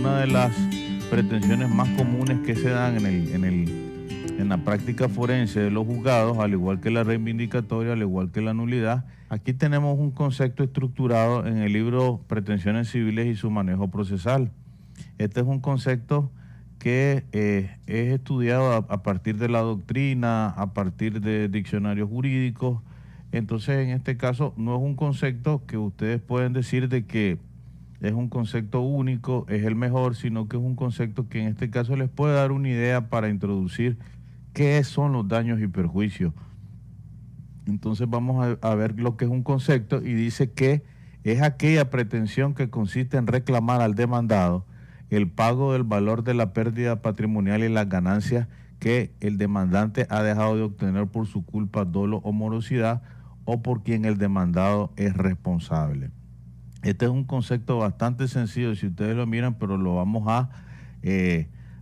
una de las pretensiones más comunes que se dan en la práctica forense de los juzgados, al igual que la reivindicatoria, al igual que la nulidad. Aquí tenemos un concepto estructurado en el libro Pretensiones Civiles y su manejo procesal. Este es un concepto que es estudiado a partir de la doctrina, a partir de diccionarios jurídicos. Entonces, en este caso, no es un concepto que ustedes pueden decir de que es un concepto único, es el mejor, sino que es un concepto que en este caso les puede dar una idea para introducir qué son los daños y perjuicios. Entonces vamos a ver lo que es un concepto y dice que es aquella pretensión que consiste en reclamar al demandado el pago del valor de la pérdida patrimonial y las ganancias que el demandante ha dejado de obtener por su culpa, dolo o morosidad, o por quien el demandado es responsable. Este es un concepto bastante sencillo si ustedes lo miran, pero lo vamos a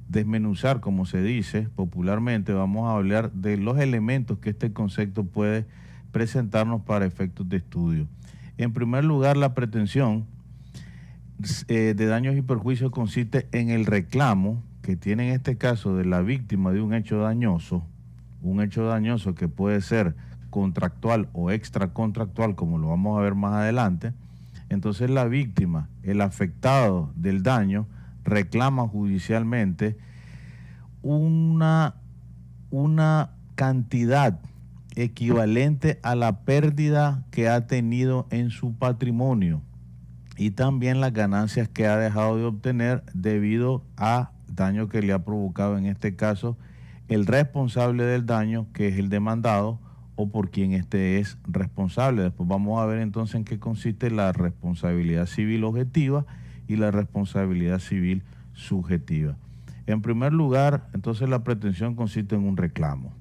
desmenuzar, como se dice popularmente. Vamos a hablar de los elementos que este concepto puede presentarnos para efectos de estudio. En primer lugar, la pretensión de daños y perjuicios consiste en el reclamo que tiene en este caso de la víctima de un hecho dañoso que puede ser contractual o extracontractual, como lo vamos a ver más adelante. Entonces la víctima, el afectado del daño, reclama judicialmente una cantidad equivalente a la pérdida que ha tenido en su patrimonio y también las ganancias que ha dejado de obtener debido a daño que le ha provocado, en este caso, el responsable del daño, que es el demandado, o por quien éste es responsable. Después vamos a ver entonces en qué consiste la responsabilidad civil objetiva y la responsabilidad civil subjetiva. En primer lugar, entonces la pretensión consiste en un reclamo,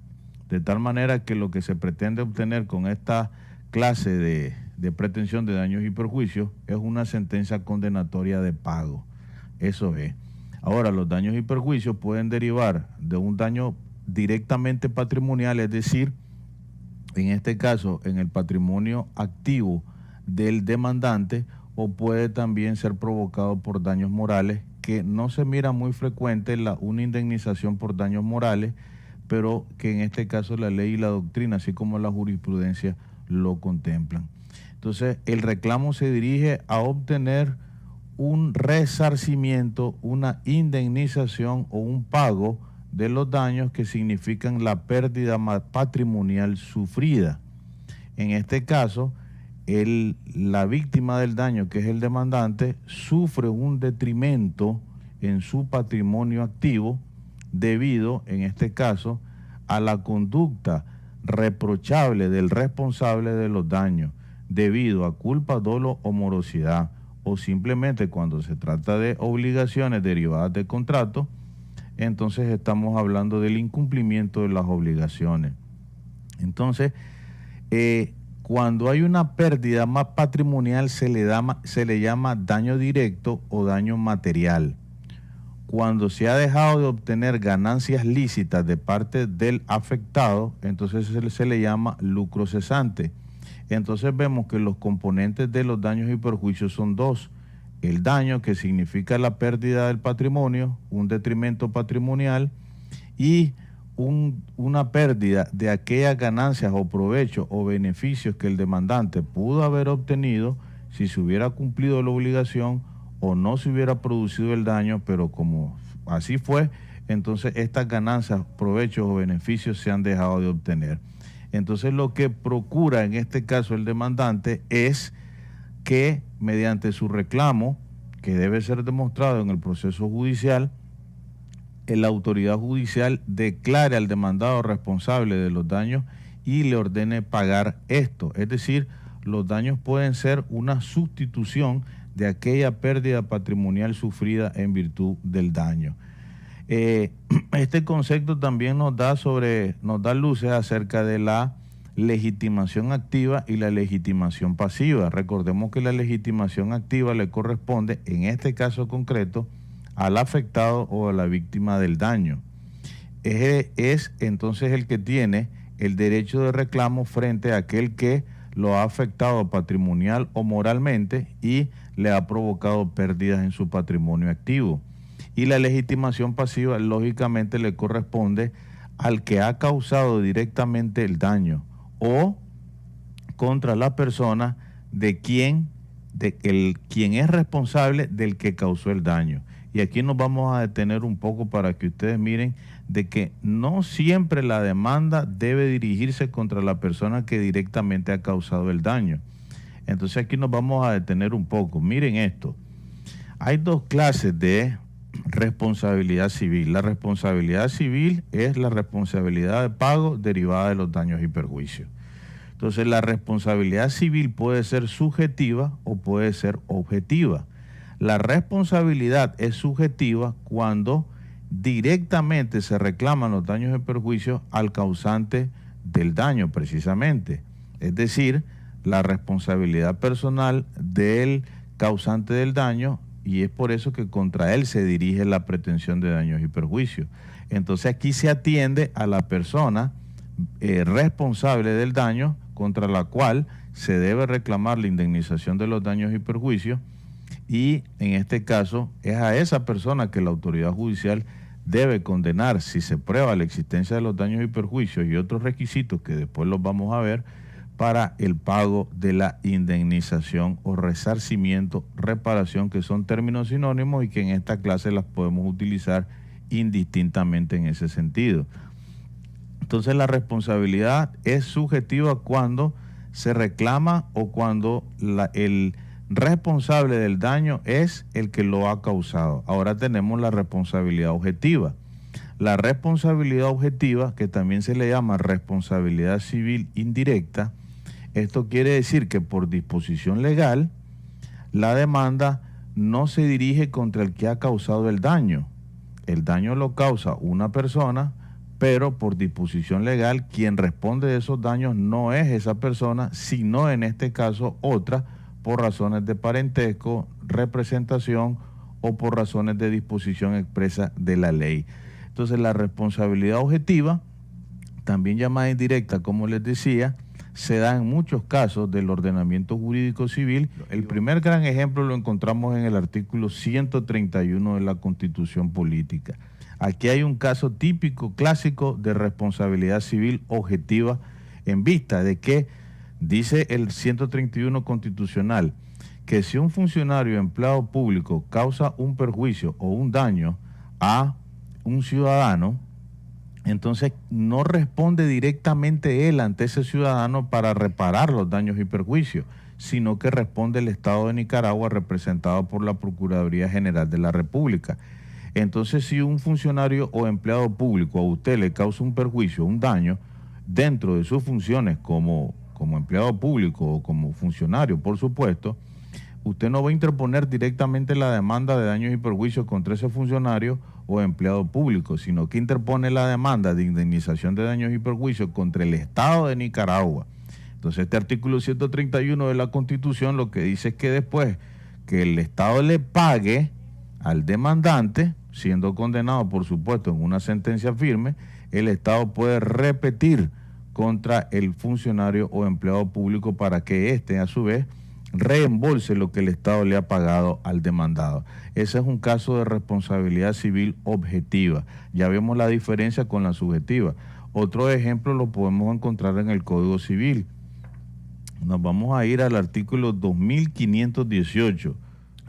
de tal manera que lo que se pretende obtener con esta clase de pretensión de daños y perjuicios es una sentencia condenatoria de pago. Eso es. Ahora, los daños y perjuicios pueden derivar de un daño directamente patrimonial, es decir, en este caso, en el patrimonio activo del demandante, o puede también ser provocado por daños morales, que no se mira muy frecuente una indemnización por daños morales, pero que en este caso la ley y la doctrina, así como la jurisprudencia, lo contemplan. Entonces, el reclamo se dirige a obtener un resarcimiento, una indemnización o un pago de los daños que significan la pérdida patrimonial sufrida. En este caso, la víctima del daño, que es el demandante, sufre un detrimento en su patrimonio activo debido, en este caso, a la conducta reprochable del responsable de los daños, debido a culpa, dolo o morosidad, o simplemente cuando se trata de obligaciones derivadas de contrato. Entonces estamos hablando del incumplimiento de las obligaciones. Entonces, cuando hay una pérdida más patrimonial se le llama daño directo o daño material. Cuando se ha dejado de obtener ganancias lícitas de parte del afectado, entonces se le llama lucro cesante. Entonces vemos que los componentes de los daños y perjuicios son dos. El daño, que significa la pérdida del patrimonio, un detrimento patrimonial, y una pérdida de aquellas ganancias o provechos o beneficios que el demandante pudo haber obtenido si se hubiera cumplido la obligación o no se hubiera producido el daño, pero como así fue, entonces estas ganancias, provechos o beneficios se han dejado de obtener. Entonces lo que procura en este caso el demandante es que mediante su reclamo, que debe ser demostrado en el proceso judicial, la autoridad judicial declare al demandado responsable de los daños y le ordene pagar esto. Es decir, los daños pueden ser una sustitución de aquella pérdida patrimonial sufrida en virtud del daño. Este concepto también nos da luces acerca de la legitimación activa y la legitimación pasiva. Recordemos que la legitimación activa le corresponde, en este caso concreto, al afectado o a la víctima del daño. Es entonces el que tiene el derecho de reclamo frente a aquel que lo ha afectado patrimonial o moralmente, y le ha provocado pérdidas en su patrimonio activo. Y la legitimación pasiva lógicamente le corresponde al que ha causado directamente el daño o contra la persona quien es responsable del que causó el daño. Y aquí nos vamos a detener un poco para que ustedes miren de que no siempre la demanda debe dirigirse contra la persona que directamente ha causado el daño. Entonces aquí nos vamos a detener un poco. Miren esto. Hay dos clases de responsabilidad civil. La responsabilidad civil es la responsabilidad de pago derivada de los daños y perjuicios. Entonces la responsabilidad civil puede ser subjetiva o puede ser objetiva. La responsabilidad es subjetiva cuando directamente se reclaman los daños y perjuicios al causante del daño precisamente. Es decir, la responsabilidad personal del causante del daño, y es por eso que contra él se dirige la pretensión de daños y perjuicios. Entonces aquí se atiende a la persona responsable del daño contra la cual se debe reclamar la indemnización de los daños y perjuicios, y en este caso es a esa persona que la autoridad judicial debe condenar si se prueba la existencia de los daños y perjuicios y otros requisitos que después los vamos a ver para el pago de la indemnización o resarcimiento, reparación, que son términos sinónimos y que en esta clase las podemos utilizar indistintamente en ese sentido. Entonces la responsabilidad es subjetiva cuando se reclama o cuando el responsable del daño es el que lo ha causado. Ahora tenemos la responsabilidad objetiva. La responsabilidad objetiva, que también se le llama responsabilidad civil indirecta, esto quiere decir que por disposición legal, la demanda no se dirige contra el que ha causado el daño. El daño lo causa una persona, pero por disposición legal, quien responde de esos daños no es esa persona, sino en este caso otra, por razones de parentesco, representación o por razones de disposición expresa de la ley. Entonces la responsabilidad objetiva, también llamada indirecta, como les decía, se da en muchos casos del ordenamiento jurídico civil. El primer gran ejemplo lo encontramos en el artículo 131 de la Constitución Política. Aquí hay un caso típico, clásico de responsabilidad civil objetiva en vista de que dice el 131 constitucional que si un funcionario o empleado público causa un perjuicio o un daño a un ciudadano, entonces no responde directamente él ante ese ciudadano para reparar los daños y perjuicios, sino que responde el Estado de Nicaragua representado por la Procuraduría General de la República. Entonces, si un funcionario o empleado público a usted le causa un perjuicio, un daño, dentro de sus funciones como empleado público o como funcionario, por supuesto, usted no va a interponer directamente la demanda de daños y perjuicios contra ese funcionario o empleado público, sino que interpone la demanda de indemnización de daños y perjuicios contra el Estado de Nicaragua. Entonces, este artículo 131 de la Constitución lo que dice es que después que el Estado le pague al demandante, siendo condenado, por supuesto, en una sentencia firme, el Estado puede repetir contra el funcionario o empleado público para que éste, a su vez, reembolse lo que el Estado le ha pagado al demandado. Ese es un caso de responsabilidad civil objetiva. Ya vemos la diferencia con la subjetiva. Otro ejemplo lo podemos encontrar en el Código Civil. Nos vamos a ir al artículo 2518.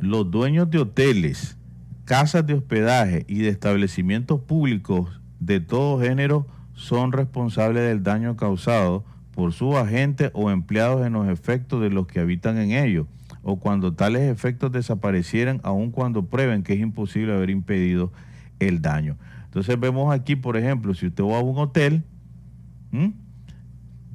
Los dueños de hoteles, casas de hospedaje y de establecimientos públicos de todo género son responsables del daño causado por sus agentes o empleados en los efectos de los que habitan en ellos, o cuando tales efectos desaparecieran, aun cuando prueben que es imposible haber impedido el daño. Entonces vemos aquí, por ejemplo, si usted va a un hotel,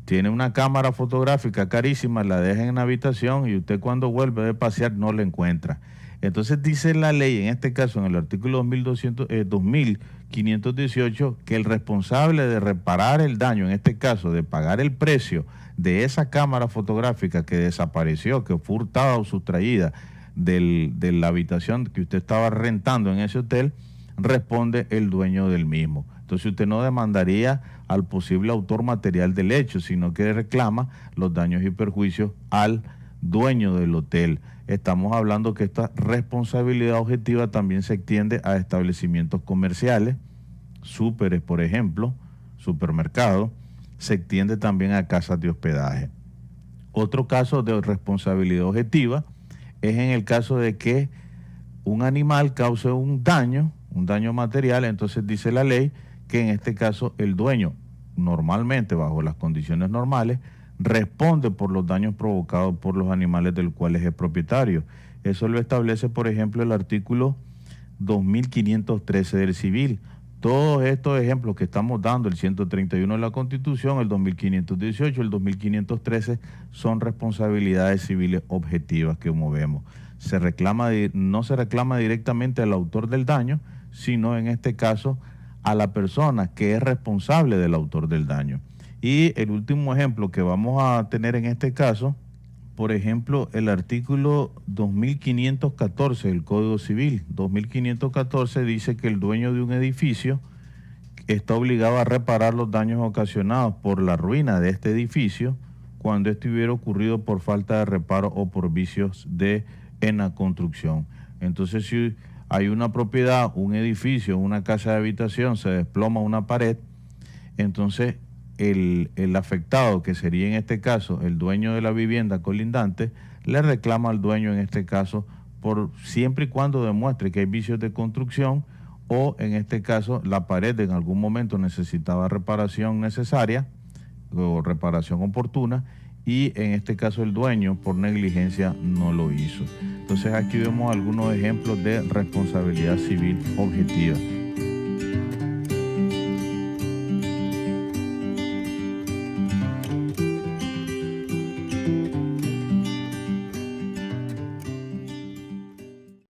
tiene una cámara fotográfica carísima, la deja en la habitación y usted cuando vuelve de pasear no la encuentra. Entonces dice la ley, en este caso en el artículo 2518, que el responsable de reparar el daño, en este caso de pagar el precio de esa cámara fotográfica que desapareció, que fue hurtada o sustraída de la habitación que usted estaba rentando en ese hotel, responde el dueño del mismo. Entonces usted no demandaría al posible autor material del hecho, sino que reclama los daños y perjuicios al dueño del hotel. Estamos hablando que esta responsabilidad objetiva también se extiende a establecimientos comerciales, súperes, por ejemplo, supermercados, se extiende también a casas de hospedaje. Otro caso de responsabilidad objetiva es en el caso de que un animal cause un daño material. Entonces dice la ley que en este caso el dueño, normalmente bajo las condiciones normales, responde por los daños provocados por los animales del cual es el propietario. Eso lo establece, por ejemplo, el artículo 2513 del Civil. Todos estos ejemplos que estamos dando, el 131 de la Constitución, el 2518, el 2513, son responsabilidades civiles objetivas que movemos. No se reclama directamente al autor del daño, sino en este caso a la persona que es responsable del autor del daño. Y el último ejemplo que vamos a tener en este caso, por ejemplo, el artículo 2514 del Código Civil. 2514 dice que el dueño de un edificio está obligado a reparar los daños ocasionados por la ruina de este edificio cuando esto hubiera ocurrido por falta de reparo o por vicios en la construcción. Entonces, si hay una propiedad, un edificio, una casa de habitación, se desploma una pared, entonces el afectado, que sería en este caso el dueño de la vivienda colindante, le reclama al dueño en este caso por siempre y cuando demuestre que hay vicios de construcción o en este caso la pared en algún momento necesitaba reparación necesaria o reparación oportuna y en este caso el dueño por negligencia no lo hizo. Entonces aquí vemos algunos ejemplos de responsabilidad civil objetiva.